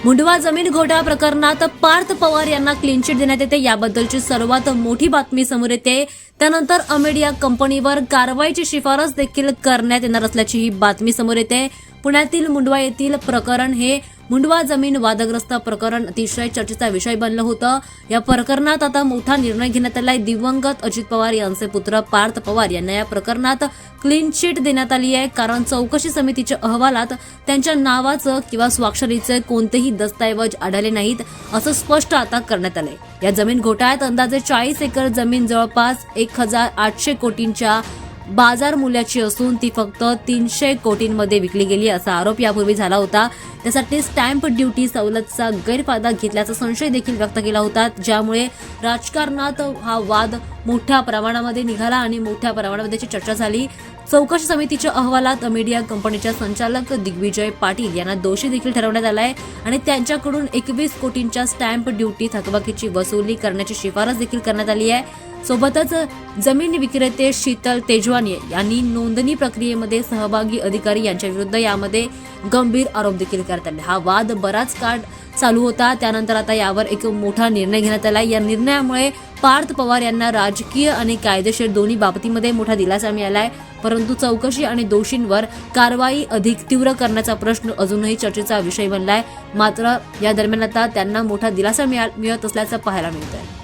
मुंडवा जमीन घोटाळा प्रकरणात पार्थ पवार यांना क्लीन चिट देण्यात येते याबद्दलची सर्वात मोठी बातमी समोर येते। त्यानंतर अमेडिया कंपनीवर कारवाईची शिफारस देखील करण्यात येणार असल्याची ही बातमी समोर येते। पुण्यातील मुंडवा येथील प्रकरण हे मुंडवा जमीन वादग्रस्त प्रकरण अतिशय चर्चेचा विषय बनलं होतं। या प्रकरणात आता मोठा निर्णय घेण्यात आलाय। दिवंगत अजित पवार यांचे पुत्र पार्थ पवार यांना या प्रकरणात क्लीन चिट देण्यात आली आहे, कारण चौकशी समितीच्या अहवालात त्यांच्या नावाचं किंवा स्वाक्षरीचे कोणतेही दस्तऐवज आढळले नाहीत असं स्पष्ट आता करण्यात आलंय। या जमीन घोटाळ्यात अंदाजे 40 एकर जमीन जवळपास 1800 कोटींच्या बाजार मूल्याची असून ती फक्त 300 कोटींमध्ये विकली गेली असा आरोप यापूर्वी झाला होता। त्यासाठी स्टॅम्प ड्युटी सवलतचा गैरफायदा घेतल्याचा संशय देखील व्यक्त केला होता, ज्यामुळे राजकारणात हा वाद मोठ्या प्रमाणामध्ये निघाला आणि मोठ्या प्रमाणामध्ये चर्चा झाली। चौकशी समितीच्या अहवालात अमेडिया कंपनीच्या संचालक दिग्विजय पाटील यांना दोषी देखील ठरवण्यात आलाय आणि त्यांच्याकडून 21 कोटींच्या स्टॅम्प ड्युटी थकबाकीची वसुली करण्याची शिफारस देखील करण्यात आली आहे। सोबतच जमीन विक्रेते शीतल तेजवानी यांनी नोंदणी प्रक्रियेमध्ये सहभागी अधिकारी यांच्या विरुद्ध यामध्ये गंभीर आरोप देखील करण्यात आले। हा वाद बराच काळ चालू होता, त्यानंतर आता यावर एक मोठा निर्णय घेण्यात आला। या निर्णयामुळे पार्थ पवार यांना राजकीय आणि कायदेशीर दोन्ही बाबतीमध्ये मोठा दिलासा मिळालाय, परंतु चौकशी आणि दोषींवर कारवाई अधिक तीव्र करण्याचा प्रश्न अजूनही चर्चेचा विषय बनलाय। मात्र या दरम्यान आता त्यांना मोठा दिलासा मिळत असल्याचं पाहायला मिळतंय।